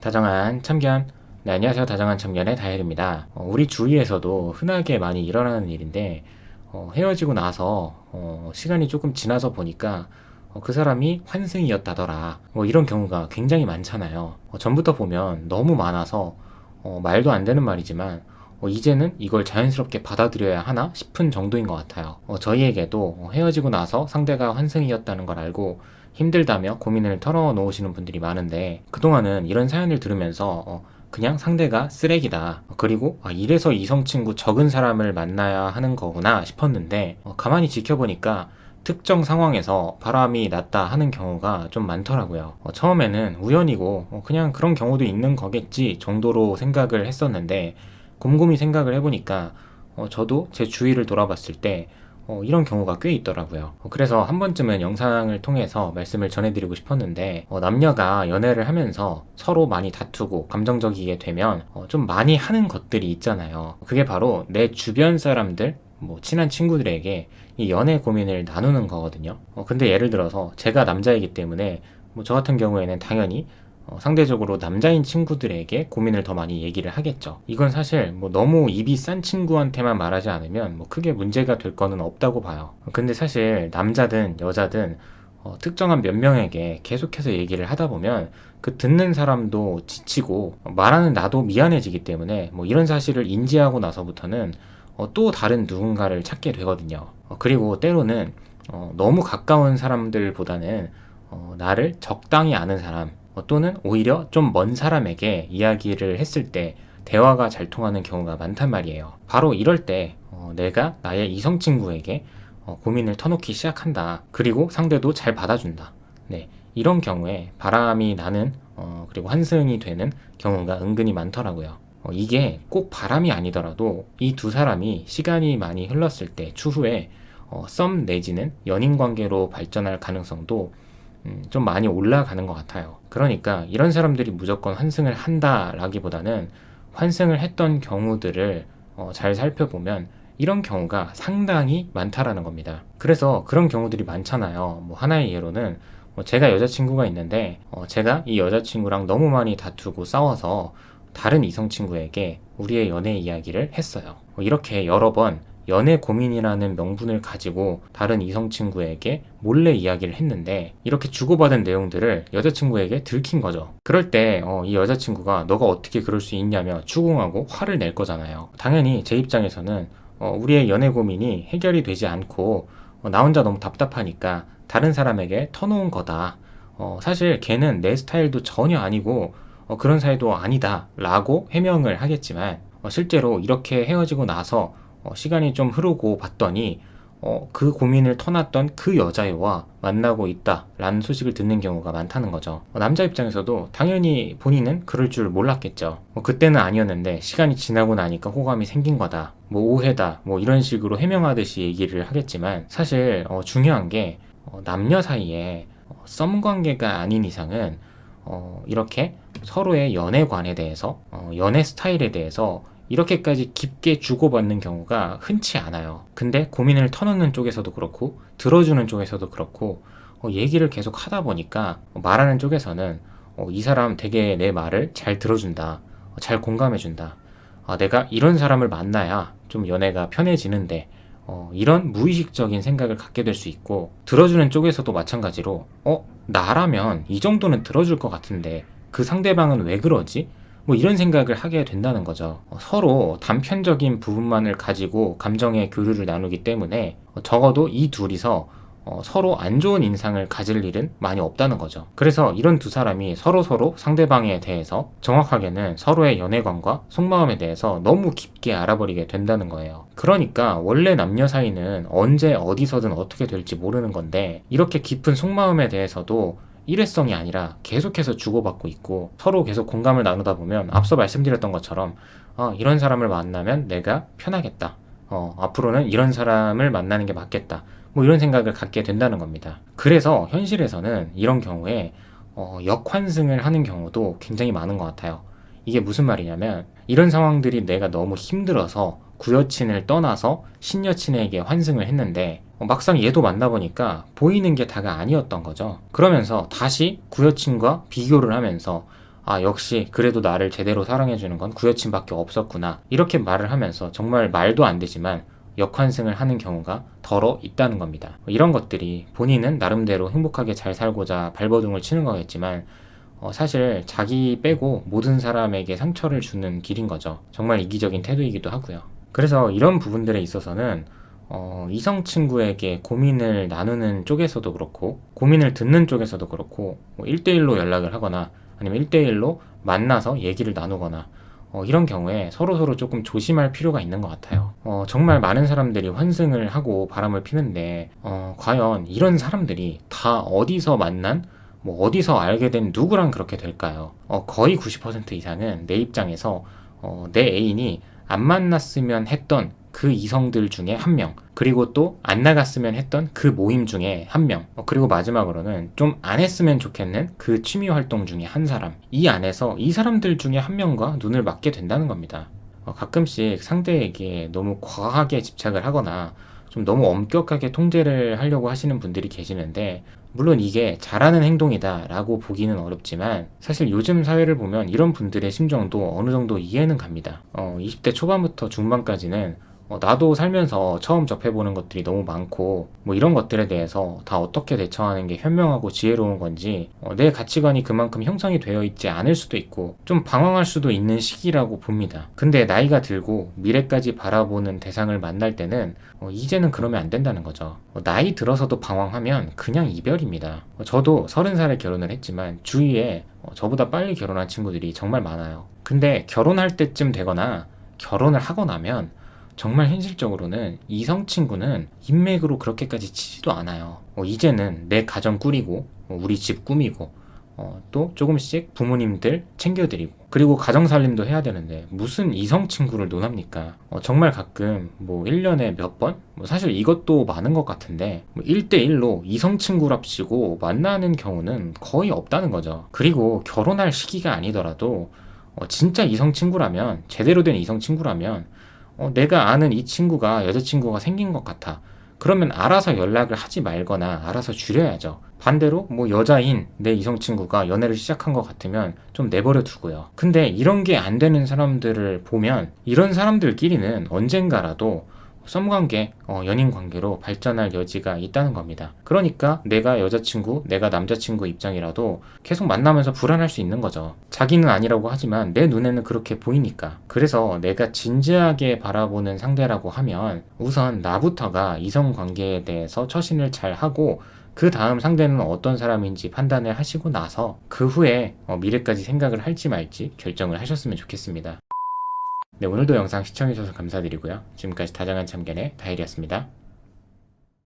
다정한 참견. 네, 안녕하세요. 다정한 참견의 다혜입니다. 우리 주위에서도 흔하게 많이 일어나는 일인데, 헤어지고 나서, 시간이 조금 지나서 보니까, 그 사람이 환승이었다더라. 뭐 이런 경우가 굉장히 많잖아요. 전부터 보면 너무 많아서, 말도 안 되는 말이지만, 이제는 이걸 자연스럽게 받아들여야 하나 싶은 정도인 것 같아요. 저희에게도 헤어지고 나서 상대가 환승이었다는 걸 알고 힘들다며 고민을 털어놓으시는 분들이 많은데, 그동안은 이런 사연을 들으면서 그냥 상대가 쓰레기다. 그리고 이래서 이성 친구 적은 사람을 만나야 하는 거구나 싶었는데, 가만히 지켜보니까 특정 상황에서 바람이 났다 하는 경우가 좀 많더라고요. 처음에는 우연이고 그냥 그런 경우도 있는 거겠지 정도로 생각을 했었는데, 곰곰이 생각을 해보니까 저도 제 주위를 돌아봤을 때 이런 경우가 꽤 있더라고요. 그래서 한 번쯤은 영상을 통해서 말씀을 전해드리고 싶었는데, 남녀가 연애를 하면서 서로 많이 다투고 감정적이게 되면 좀 많이 하는 것들이 있잖아요. 그게 바로 내 주변 사람들, 뭐 친한 친구들에게 이 연애 고민을 나누는 거거든요. 근데 예를 들어서 제가 남자이기 때문에 뭐 저 같은 경우에는 당연히 상대적으로 남자인 친구들에게 고민을 더 많이 얘기를 하겠죠. 이건 사실 뭐 너무 입이 싼 친구한테만 말하지 않으면 뭐 크게 문제가 될 거는 없다고 봐요. 근데 사실 남자든 여자든 특정한 몇 명에게 계속해서 얘기를 하다 보면 그 듣는 사람도 지치고 말하는 나도 미안해지기 때문에 뭐 이런 사실을 인지하고 나서부터는 또 다른 누군가를 찾게 되거든요. 그리고 때로는 너무 가까운 사람들보다는 나를 적당히 아는 사람, 또는 오히려 좀 먼 사람에게 이야기를 했을 때 대화가 잘 통하는 경우가 많단 말이에요. 바로 이럴 때 내가 나의 이성 친구에게 고민을 터놓기 시작한다. 그리고 상대도 잘 받아준다. 네, 이런 경우에 바람이 나는 그리고 환승이 되는 경우가 은근히 많더라고요. 이게 꼭 바람이 아니더라도 이 두 사람이 시간이 많이 흘렀을 때 추후에 썸 내지는 연인 관계로 발전할 가능성도 좀 많이 올라가는 것 같아요. 그러니까 이런 사람들이 무조건 환승을 한다라기보다는 환승을 했던 경우들을 잘 살펴보면 이런 경우가 상당히 많다라는 겁니다. 그래서 그런 경우들이 많잖아요. 뭐 하나의 예로는 제가 여자친구가 있는데 제가 이 여자친구랑 너무 많이 다투고 싸워서 다른 이성 친구에게 우리의 연애 이야기를 했어요. 이렇게 여러 번 연애 고민이라는 명분을 가지고 다른 이성 친구에게 몰래 이야기를 했는데, 이렇게 주고받은 내용들을 여자친구에게 들킨 거죠. 그럴 때 이 여자친구가 너가 어떻게 그럴 수 있냐며 추궁하고 화를 낼 거잖아요. 당연히 제 입장에서는 우리의 연애 고민이 해결이 되지 않고 나 혼자 너무 답답하니까 다른 사람에게 터놓은 거다. 사실 걔는 내 스타일도 전혀 아니고 그런 사이도 아니다 라고 해명을 하겠지만, 실제로 이렇게 헤어지고 나서 시간이 좀 흐르고 봤더니 그 고민을 터놨던 그 여자애와 만나고 있다 라는 소식을 듣는 경우가 많다는 거죠. 남자 입장에서도 당연히 본인은 그럴 줄 몰랐겠죠. 그때는 아니었는데 시간이 지나고 나니까 호감이 생긴 거다, 뭐 오해다, 뭐 이런 식으로 해명하듯이 얘기를 하겠지만, 사실 중요한 게 남녀 사이에 썸 관계가 아닌 이상은 이렇게 서로의 연애관에 대해서 연애 스타일에 대해서 이렇게까지 깊게 주고받는 경우가 흔치 않아요. 근데 고민을 터놓는 쪽에서도 그렇고 들어주는 쪽에서도 그렇고 얘기를 계속 하다 보니까 말하는 쪽에서는 이 사람 되게 내 말을 잘 들어준다, 잘 공감해준다, 내가 이런 사람을 만나야 좀 연애가 편해지는데, 이런 무의식적인 생각을 갖게 될 수 있고, 들어주는 쪽에서도 마찬가지로 나라면 이 정도는 들어줄 것 같은데 그 상대방은 왜 그러지? 뭐 이런 생각을 하게 된다는 거죠. 서로 단편적인 부분만을 가지고 감정의 교류를 나누기 때문에 적어도 이 둘이서 서로 안 좋은 인상을 가질 일은 많이 없다는 거죠. 그래서 이런 두 사람이 서로 상대방에 대해서, 정확하게는 서로의 연애관과 속마음에 대해서 너무 깊게 알아버리게 된다는 거예요. 그러니까 원래 남녀 사이는 언제 어디서든 어떻게 될지 모르는 건데, 이렇게 깊은 속마음에 대해서도 일회성이 아니라 계속해서 주고받고 있고 서로 계속 공감을 나누다 보면, 앞서 말씀드렸던 것처럼 이런 사람을 만나면 내가 편하겠다, 앞으로는 이런 사람을 만나는 게 맞겠다, 뭐 이런 생각을 갖게 된다는 겁니다. 그래서 현실에서는 이런 경우에 역환승을 하는 경우도 굉장히 많은 것 같아요. 이게 무슨 말이냐면, 이런 상황들이 내가 너무 힘들어서 구여친을 떠나서 신여친에게 환승을 했는데 막상 얘도 만나보니까 보이는 게 다가 아니었던 거죠. 그러면서 다시 구여친과 비교를 하면서 아, 역시 그래도 나를 제대로 사랑해주는 건 구여친밖에 없었구나. 이렇게 말을 하면서 정말 말도 안 되지만 역환승을 하는 경우가 더러 있다는 겁니다. 이런 것들이 본인은 나름대로 행복하게 잘 살고자 발버둥을 치는 거겠지만 사실 자기 빼고 모든 사람에게 상처를 주는 길인 거죠. 정말 이기적인 태도이기도 하고요. 그래서 이런 부분들에 있어서는 이성 친구에게 고민을 나누는 쪽에서도 그렇고 고민을 듣는 쪽에서도 그렇고 1대1로 연락을 하거나 아니면 1대1로 만나서 얘기를 나누거나 이런 경우에 서로서로 조금 조심할 필요가 있는 것 같아요. 정말 많은 사람들이 환승을 하고 바람을 피는데 과연 이런 사람들이 다 어디서 만난 뭐 어디서 알게 된 누구랑 그렇게 될까요? 거의 90% 이상은 내 입장에서 내 애인이 안 만났으면 했던 그 이성들 중에 한 명, 그리고 또 안 나갔으면 했던 그 모임 중에 한 명, 그리고 마지막으로는 좀 안 했으면 좋겠는 그 취미 활동 중에 한 사람, 이 안에서 이 사람들 중에 한 명과 눈을 맞게 된다는 겁니다. 가끔씩 상대에게 너무 과하게 집착을 하거나 좀 너무 엄격하게 통제를 하려고 하시는 분들이 계시는데, 물론 이게 잘하는 행동이다 라고 보기는 어렵지만 사실 요즘 사회를 보면 이런 분들의 심정도 어느 정도 이해는 갑니다. 20대 초반부터 중반까지는 나도 살면서 처음 접해보는 것들이 너무 많고 뭐 이런 것들에 대해서 다 어떻게 대처하는 게 현명하고 지혜로운 건지 내 가치관이 그만큼 형성이 되어 있지 않을 수도 있고 좀 방황할 수도 있는 시기라고 봅니다. 근데 나이가 들고 미래까지 바라보는 대상을 만날 때는 이제는 그러면 안 된다는 거죠. 나이 들어서도 방황하면 그냥 이별입니다. 저도 30살에 결혼을 했지만 주위에 저보다 빨리 결혼한 친구들이 정말 많아요. 근데 결혼할 때쯤 되거나 결혼을 하고 나면 정말 현실적으로는 이성 친구는 인맥으로 그렇게까지 치지도 않아요. 이제는 내 가정 꾸리고 우리 집 꾸미고 또 조금씩 부모님들 챙겨드리고 그리고 가정 살림도 해야 되는데 무슨 이성 친구를 논합니까? 정말 가끔 뭐 1년에 몇 번? 사실 이것도 많은 것 같은데 1대1로 이성 친구랍시고 만나는 경우는 거의 없다는 거죠. 그리고 결혼할 시기가 아니더라도 진짜 이성 친구라면 제대로 된 이성 친구라면 내가 아는 이 친구가 여자친구가 생긴 것 같아. 그러면 알아서 연락을 하지 말거나 알아서 줄여야죠. 반대로 뭐 여자인 내 이성 친구가 연애를 시작한 것 같으면 좀 내버려 두고요. 근데 이런 게 안 되는 사람들을 보면 이런 사람들끼리는 언젠가라도 썸관계, 연인 관계로 발전할 여지가 있다는 겁니다. 그러니까 내가 여자친구, 내가 남자친구 입장이라도 계속 만나면서 불안할 수 있는 거죠. 자기는 아니라고 하지만 내 눈에는 그렇게 보이니까. 그래서 내가 진지하게 바라보는 상대라고 하면 우선 나부터가 이성관계에 대해서 처신을 잘 하고 그 다음 상대는 어떤 사람인지 판단을 하시고 나서 그 후에 미래까지 생각을 할지 말지 결정을 하셨으면 좋겠습니다. 네, 오늘도 영상 시청해주셔서 감사드리고요. 지금까지 다정한 참견의 다일이었습니다.